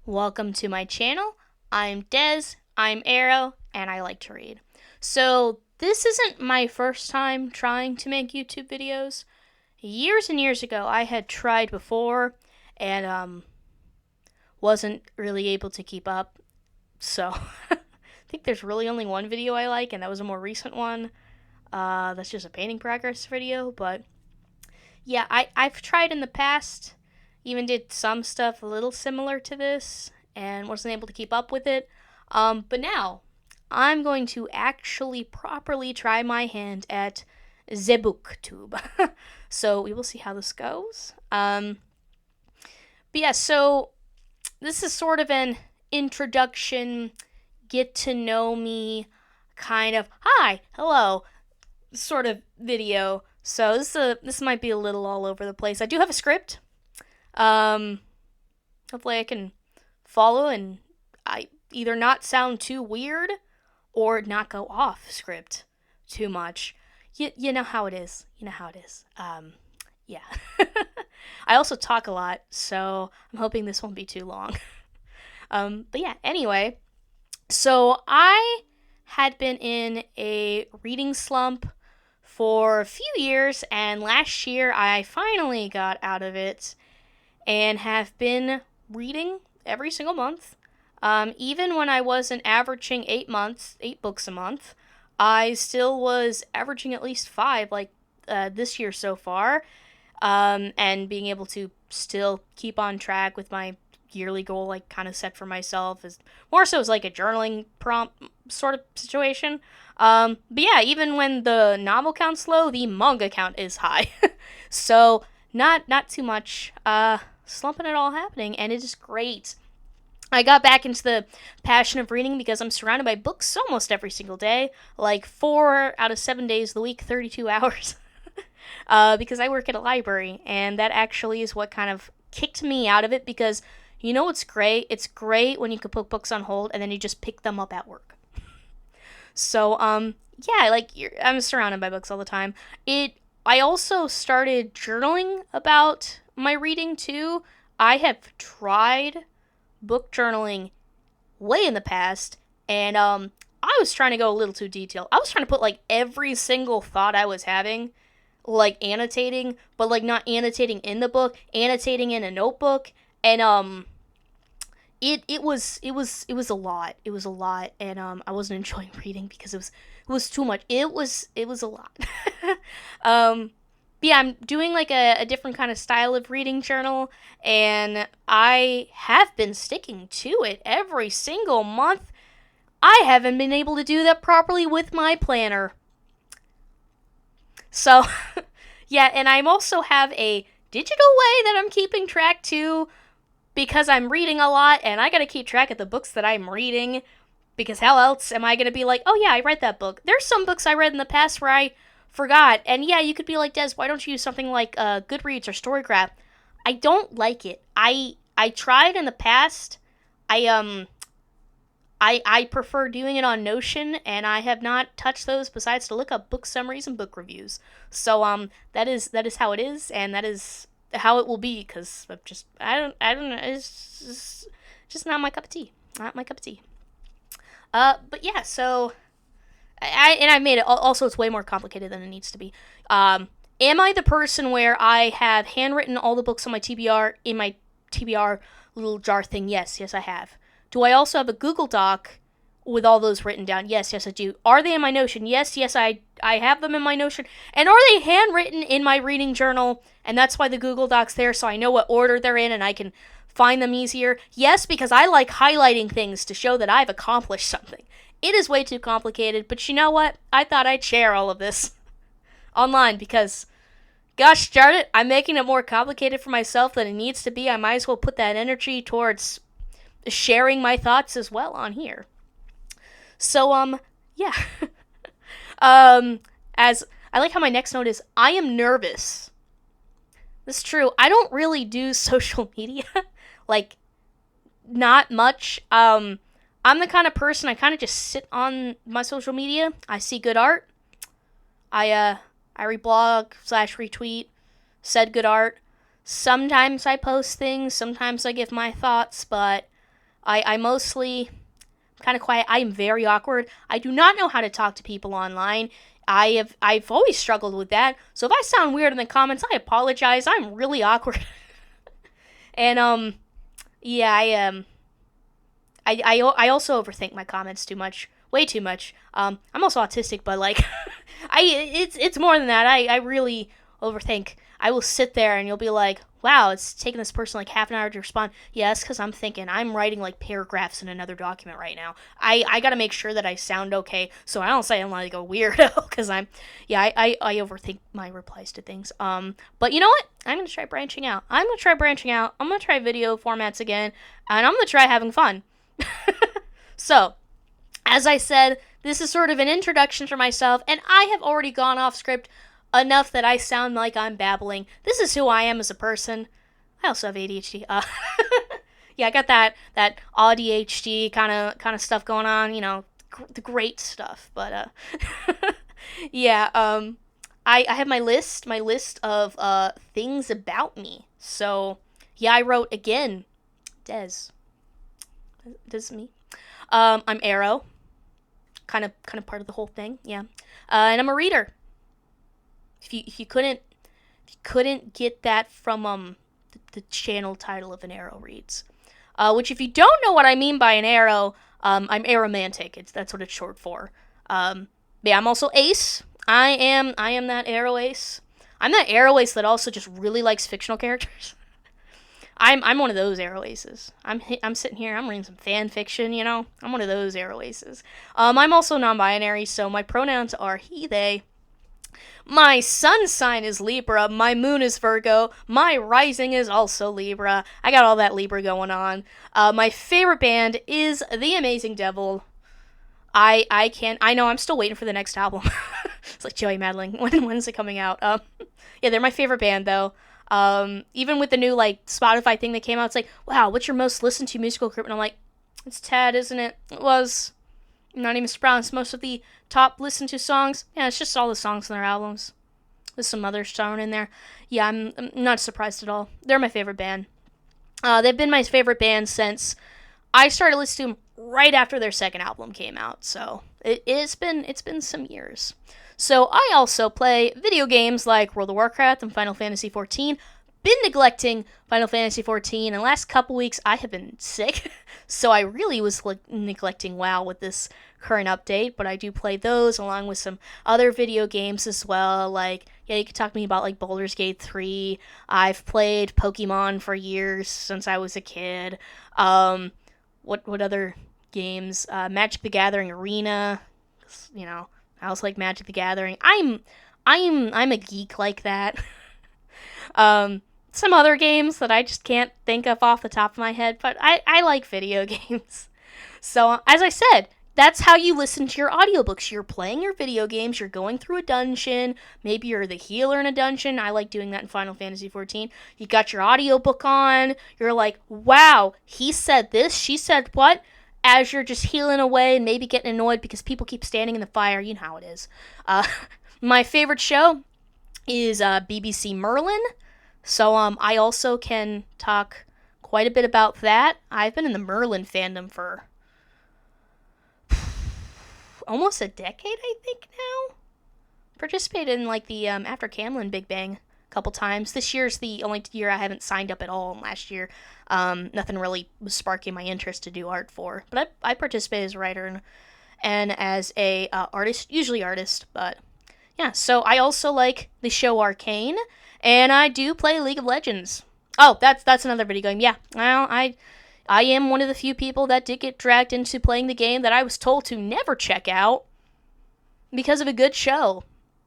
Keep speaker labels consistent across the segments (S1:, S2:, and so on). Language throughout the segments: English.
S1: Welcome to my channel. I'm Des, I'm Arrow, and I like to read. So, this isn't my first time trying to make YouTube videos. Years and years ago, I had tried before and wasn't really able to keep up. So, I think there's really only one video I like, and that was a more recent one. That's just a painting progress video, but yeah, I've tried in the past, even did some stuff a little similar to this, and wasn't able to keep up with it. But now, I'm going to actually properly try my hand at the BookTube. So we will see how this goes. But yeah, so this is sort of an introduction, get to know me, kind of hi, hello, sort of video. So this might be a little all over the place. I do have a script. Um, Hopefully I can follow and I either not sound too weird or not go off script too much. You know how it is. You know how it is. Yeah. I also talk a lot, so I'm hoping this won't be too long. But yeah, anyway, so I had been in a reading slump for a few years, and last year I finally got out of it and have been reading every single month. Even when I wasn't averaging 8 books a month, I still was averaging at least five, like this year so far, and being able to still keep on track with my yearly goal, like kind of set for myself, is more so as like a journaling prompt sort of situation. But yeah, even when the novel count's low, the manga count is high. So not too much slumping at all happening, and it is great. I got back into the passion of reading because I'm surrounded by books almost every single day, like 4 out of 7 days of the week, 32 hours. Because I work at a library, and that actually is what kind of kicked me out of it. Because you know what's great? It's great when you can put books on hold and then you just pick them up at work. So yeah, I'm surrounded by books all the time. I also started journaling about my reading too. I have tried book journaling way in the past, and I was trying to go a little too detailed. I was trying to put like every single thought I was having, like annotating, but like not annotating in the book, annotating in a notebook, and it was a lot. It was a lot, and I wasn't enjoying reading because it was too much. It was a lot. um, yeah, I'm doing like a different kind of style of reading journal, and I have been sticking to it every single month. I haven't been able to do that properly with my planner. So, yeah, and I also have a digital way that I'm keeping track too, because I'm reading a lot and I gotta keep track of the books that I'm reading. Because how else am I gonna be like, oh yeah, I read that book? There's some books I read in the past where I forgot. And yeah, you could be like, Des, why don't you use something like Goodreads or Storygraph? I don't like it. I tried in the past. I prefer doing it on Notion, and I have not touched those besides to look up book summaries and book reviews. So that is how it is, and that is how it will be. Because I don't know. It's just not my cup of tea. Not my cup of tea. But yeah. So I made it. Also, it's way more complicated than it needs to be. Am I the person where I have handwritten all the books on my TBR in my TBR little jar thing? Yes, I have. Do I also have a Google Doc with all those written down? Yes, I do. Are they in my Notion? Yes, I have them in my Notion. And are they handwritten in my reading journal? And that's why the Google Doc's there, so I know what order they're in and I can find them easier. Yes, because I like highlighting things to show that I've accomplished something. It is way too complicated, but you know what? I thought I'd share all of this online because, gosh darn it, I'm making it more complicated for myself than it needs to be. I might as well put that energy towards sharing my thoughts as well on here. So, yeah. As I like how my next note is, I am nervous. This is true. I don't really do social media. Like, not much. I'm the kind of person, I kind of just sit on my social media. I see good art. I reblog / retweet said good art. Sometimes I post things, sometimes I give my thoughts, but I mostly kind of quiet. I am very awkward. I do not know how to talk to people online. I've always struggled with that. So if I sound weird in the comments, I apologize. I'm really awkward. And yeah, I also overthink my comments too much. Way too much. I'm also autistic, but like it's more than that. I really overthink. I will sit there and you'll be like, wow, it's taking this person like half an hour to respond. Yes, because I'm writing like paragraphs in another document right now. I gotta make sure that I sound okay, so I don't say I'm like a weirdo, because I overthink my replies to things. But you know what? I'm gonna try branching out. I'm gonna try video formats again, and I'm gonna try having fun. So, as I said, this is sort of an introduction for myself, and I have already gone off script enough that I sound like I'm babbling. This is who I am as a person. I also have ADHD. Yeah, I got that ADHD kind of stuff going on. You know, the great stuff. But yeah, I have my list of things about me. So yeah, I wrote again, Des. This is me. I'm Arrow. Kind of part of the whole thing. Yeah, and I'm a reader. If you couldn't get that from the channel title of An Arrow Reads, which if you don't know what I mean by an arrow, I'm aromantic. That's what it's short for. Yeah, I'm also Ace. I am that arrow ace. I'm that arrow ace that also just really likes fictional characters. I'm one of those arrow aces. I'm sitting here, I'm reading some fan fiction, you know. I'm one of those arrow aces. I'm also non-binary, so my pronouns are he, they. My sun sign is Libra, my moon is Virgo, my rising is also Libra. I got all that Libra going on. My favorite band is The Amazing Devil. I know, I'm still waiting for the next album. It's like Joey Madeline. When's it coming out? Yeah, they're my favorite band though. Even with the new like Spotify thing that came out, it's like, wow, what's your most listened to musical group? And I'm like, it's Tad, isn't it? It was. I'm not even surprised. Most of the top listened to songs, yeah, it's just all the songs on their albums. There's some others thrown in there. Yeah, I'm not surprised at all. They're my favorite band. They've been my favorite band since I started listening to them right after their second album came out. So it's been some years. So I also play video games like World of Warcraft and Final Fantasy XIV. Been neglecting Final Fantasy XIV, and the last couple weeks I have been sick, so I really was neglecting WoW with this current update, but I do play those along with some other video games as well, like, yeah, you could talk to me about like Baldur's Gate 3, I've played Pokemon for years since I was a kid, what other games, Magic the Gathering Arena, you know, I also like Magic the Gathering, I'm a geek like that. Some other games that I just can't think of off the top of my head, but I like video games. So, as I said, that's how you listen to your audiobooks. You're playing your video games, you're going through a dungeon, maybe you're the healer in a dungeon. I like doing that in Final Fantasy XIV. You got your audiobook on, you're like, wow, he said this, she said what? As you're just healing away and maybe getting annoyed because people keep standing in the fire, you know how it is. My favorite show is BBC Merlin. So I also can talk quite a bit about that. I've been in the Merlin fandom for almost a decade, I think now. Participated in like the After Camlin Big Bang a couple times. This year's the only year I haven't signed up at all. Last year, nothing really was sparking my interest to do art for. But I participated as a writer and as a artist, usually artist, but yeah. So I also like the show Arcane. And I do play League of Legends. Oh, that's another video game. Yeah, well, I am one of the few people that did get dragged into playing the game that I was told to never check out because of a good show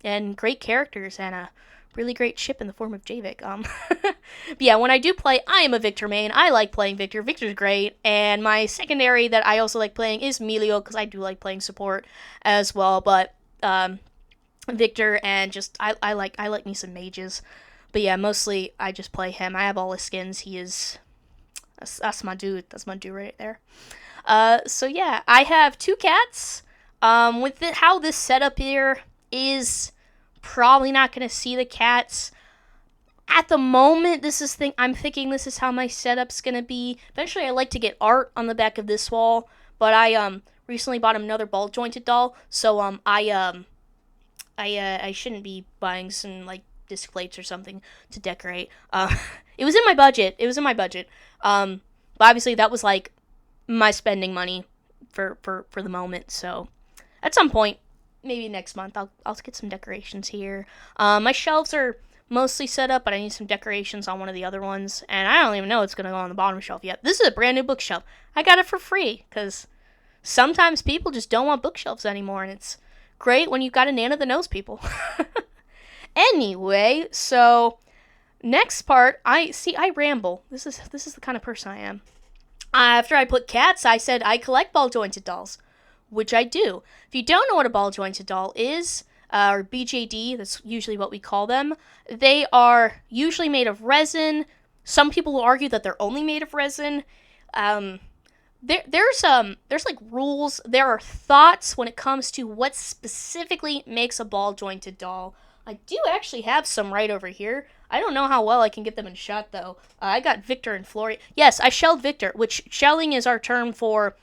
S1: and great characters and a really great ship in the form of Javik. But yeah, when I do play, I am a Victor main. I like playing Victor. Victor's great. And my secondary that I also like playing is Melio because I do like playing support as well. But Victor and just I like me some mages, but yeah, mostly I just play him. I have all his skins. That's my dude. That's my dude right there. So yeah, I have 2 cats. With how this setup here is, probably not gonna see the cats At the moment, I'm thinking this is how my setup's gonna be. Eventually, I like to get art on the back of this wall, but I recently bought another ball jointed doll, so I shouldn't be buying some like disc plates or something to decorate. It was in my budget. But obviously that was like my spending money for the moment. So at some point, maybe next month, I'll get some decorations here. My shelves are mostly set up, but I need some decorations on one of the other ones, and I don't even know what's gonna go on the bottom shelf yet. This is a brand new bookshelf. I got it for free because sometimes people just don't want bookshelves anymore, and it's great when you've got a Nana that knows people. Anyway, so next part, I ramble. This is the kind of person I am. After I put cats, I said I collect ball jointed dolls, which I do. If you don't know what a ball jointed doll is, or BJD, that's usually what we call them, they are usually made of resin. Some people will argue that they're only made of resin. There's like rules. There are thoughts when it comes to what specifically makes a ball jointed doll. I do actually have some right over here. I don't know how well I can get them in shot though. I got Victor and Flori. Yes, I shelled Victor, which shelling is our term for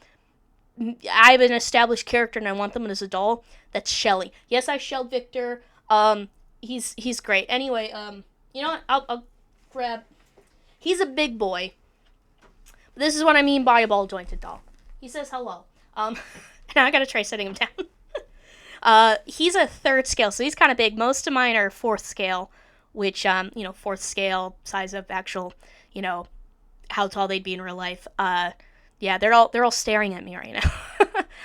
S1: I have an established character and I want them as a doll. That's shelling. Yes, I shelled Victor. He's great. Anyway, you know what? I'll grab. He's a big boy. This is what I mean by a ball jointed doll. He says hello. Now I gotta try setting him down. He's a 3rd scale, so he's kind of big. Most of mine are 4th scale, which 4th scale size of actual, how tall they'd be in real life. Yeah, they're all staring at me right now.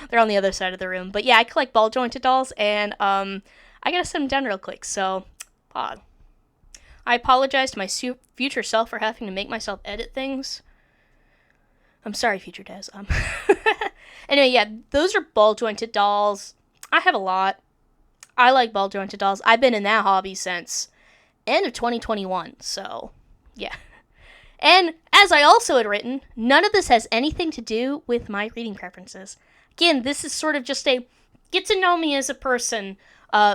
S1: They're on the other side of the room. But yeah, I collect ball jointed dolls, and I gotta set them down real quick. So, I apologize to my future self for having to make myself edit things. I'm sorry, future Des. Anyway, yeah, those are ball jointed dolls. I have a lot. I like ball jointed dolls. I've been in that hobby since end of 2021. So, yeah. And as I also had written, none of this has anything to do with my reading preferences. Again, this is sort of just a get to know me as a person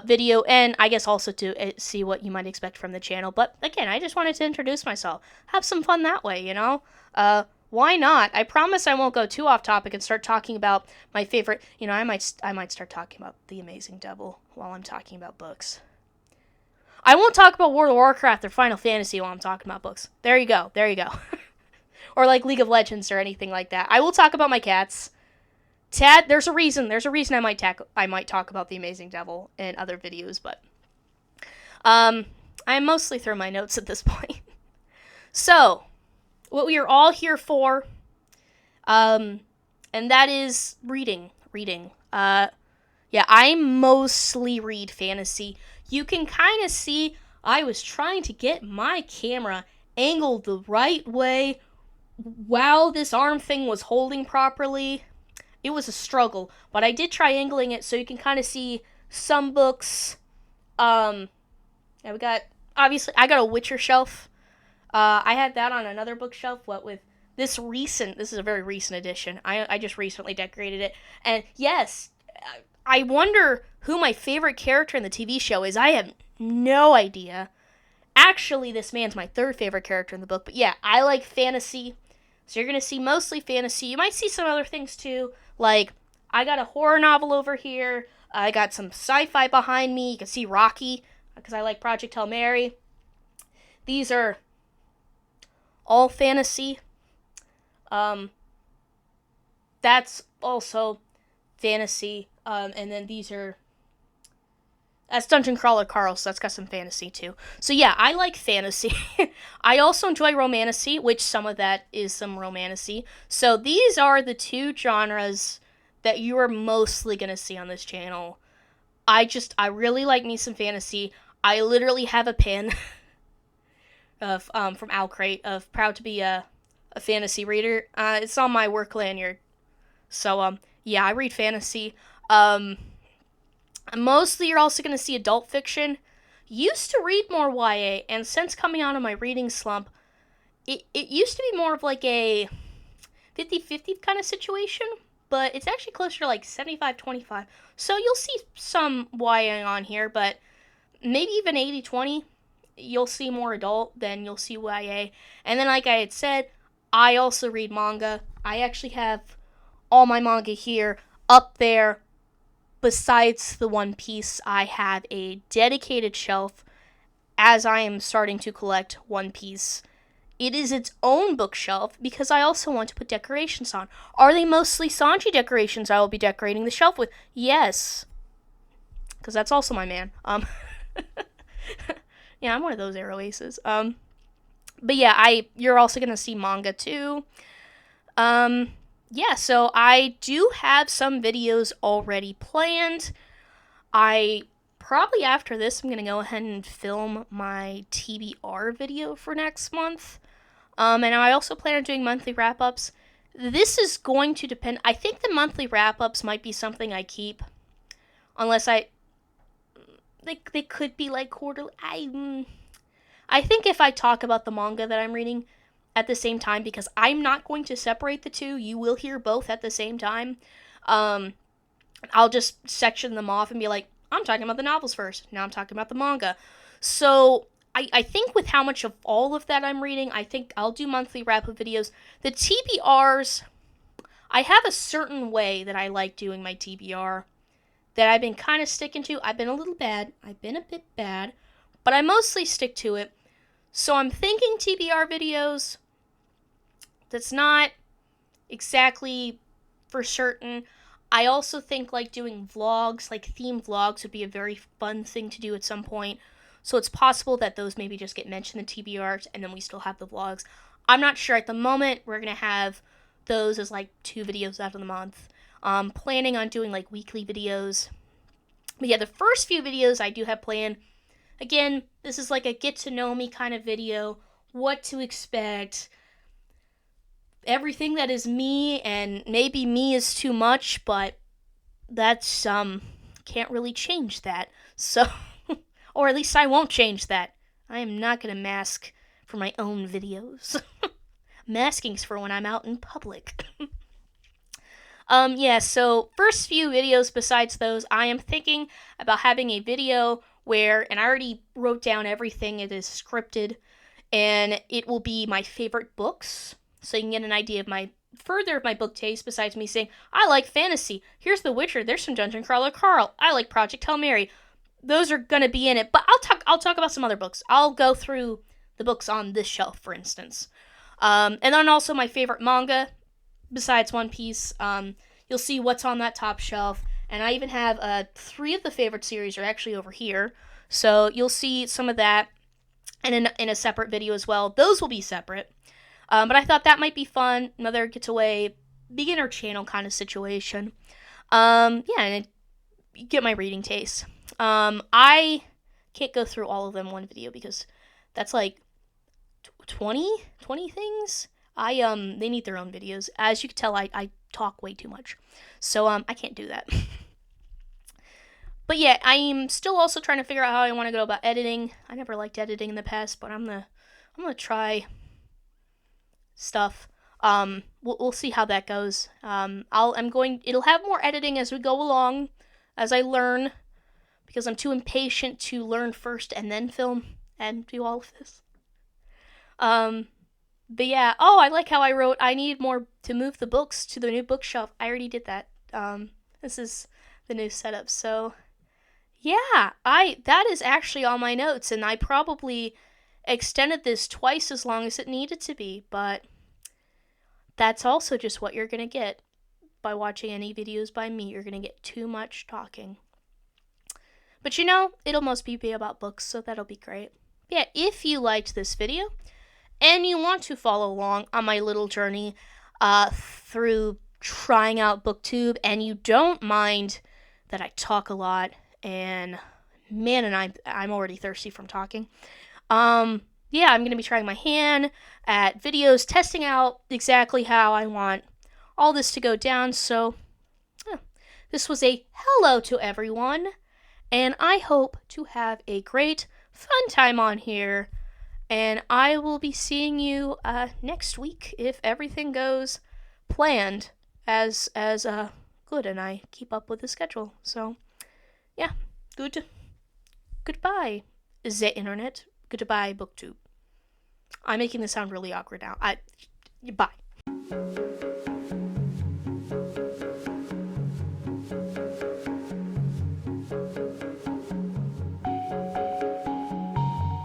S1: video, and I guess also to see what you might expect from the channel. But again, I just wanted to introduce myself. Have some fun that way, Why not? I promise I won't go too off topic and start talking about my favorite. I might start talking about The Amazing Devil while I'm talking about books. I won't talk about World of Warcraft or Final Fantasy while I'm talking about books. There you go. Or like League of Legends or anything like that. I will talk about my cats. There's a reason I might talk about The Amazing Devil in other videos, but I'm mostly through my notes at this point. So, what we are all here for, and that is reading. Yeah, I mostly read fantasy. You can kind of see I was trying to get my camera angled the right way while this arm thing was holding properly. It was a struggle, but I did try angling it so you can kind of see some books. Yeah, I got a Witcher shelf. I had that on another bookshelf, this is a very recent edition. I just recently decorated it. And yes, I wonder who my favorite character in the TV show is. I have no idea. Actually, this man's my 3rd favorite character in the book. But yeah, I like fantasy. So you're going to see mostly fantasy. You might see some other things too. Like, I got a horror novel over here. I got some sci-fi behind me. You can see Rocky, because I like Project Hail Mary. These are all fantasy. That's also fantasy. And then that's Dungeon Crawler Carl, so that's got some fantasy too. So yeah, I like fantasy. I also enjoy romantasy, which some of that is some romantasy. So these are the 2 genres that you are mostly going to see on this channel. I really like me some fantasy. I literally have a pin of from Owlcrate of proud to be a fantasy reader. It's on my work lanyard. So yeah, I read fantasy. Mostly you're also going to see adult fiction. Used to read more YA, and since coming out of my reading slump, it used to be more of like a 50-50 kind of situation, but it's actually closer to like 75-25. So you'll see some YA on here, but maybe even 80-20. you'll see more adult than you'll see YA. And then, like I had said, I also read manga. I actually have all my manga here up there. Besides the One Piece, I have a dedicated shelf as I am starting to collect One Piece. It is its own bookshelf because I also want to put decorations on. Are they mostly Sanji decorations I will be decorating the shelf with? Yes. Because that's also my man. Yeah, I'm one of those arrow aces. But yeah, you're also going to see manga too. Yeah, so I do have some videos already planned. I probably after this, I'm going to go ahead and film my TBR video for next month. And I also plan on doing monthly wrap-ups. This is going to depend. I think the monthly wrap-ups might be something I keep. Unless they could be like quarterly. I think if I talk about the manga that I'm reading at the same time, because I'm not going to separate the two, you will hear both at the same time. I'll just section them off and be like, I'm talking about the novels first. Now I'm talking about the manga. So I think with how much of all of that I'm reading, I think I'll do monthly wrap-up videos. The TBRs, I have a certain way that I like doing my TBR that I've been kind of sticking to. I've been a little bad. I've been a bit bad. But I mostly stick to it. So I'm thinking TBR videos. That's not exactly for certain. I also think like doing vlogs, like theme vlogs would be a very fun thing to do at some point. So it's possible that those maybe just get mentioned in TBRs and then we still have the vlogs. I'm not sure at the moment. We're going to have those as like 2 videos out of the month. Planning on doing like weekly videos. But yeah, the first few videos I do have planned. Again, this is like a get to know me kind of video. What to expect. Everything that is me, and maybe me is too much, but that's, can't really change that. So, or at least I won't change that. I am not going to mask for my own videos. Masking's for when I'm out in public. Yeah, so first few videos besides those, I am thinking about having a video where, and I already wrote down everything, it is scripted, and it will be my favorite books, so you can get an idea of my book taste besides me saying, I like fantasy, here's The Witcher, there's some Dungeon Crawler Carl, I like Project Hail Mary. Those are gonna be in it, but I'll talk about some other books. I'll go through the books on this shelf, for instance. And then also my favorite manga, besides One Piece. You'll see what's on that top shelf, and I even have 3 of the favorite series are actually over here, so you'll see some of that, and in a separate video as well. Those will be separate, but I thought that might be fun, another getaway, beginner channel kind of situation. Yeah, and get my reading taste. I can't go through all of them in one video because that's like 20 things. They need their own videos. As you can tell, I talk way too much. So, I can't do that. But yeah, I'm still also trying to figure out how I want to go about editing. I never liked editing in the past, but I'm gonna try stuff. We'll see how that goes. It'll have more editing as we go along, as I learn, because I'm too impatient to learn first and then film and do all of this. But yeah, I like how I wrote, I need more to move the books to the new bookshelf. I already did that. This is the new setup. So yeah, that is actually all my notes, and I probably extended this twice as long as it needed to be, but that's also just what you're gonna get by watching any videos by me. You're gonna get too much talking. But it'll mostly be about books, so that'll be great. Yeah, if you liked this video, and you want to follow along on my little journey through trying out BookTube, and you don't mind that I talk a lot, and man, and I'm already thirsty from talking. Yeah, I'm going to be trying my hand at videos, testing out exactly how I want all this to go down, so this was a hello to everyone, and I hope to have a great, fun time on here. And I will be seeing you next week if everything goes planned as good and I keep up with the schedule. So, yeah, goodbye, the internet. Goodbye, BookTube. I'm making this sound really awkward now. Bye.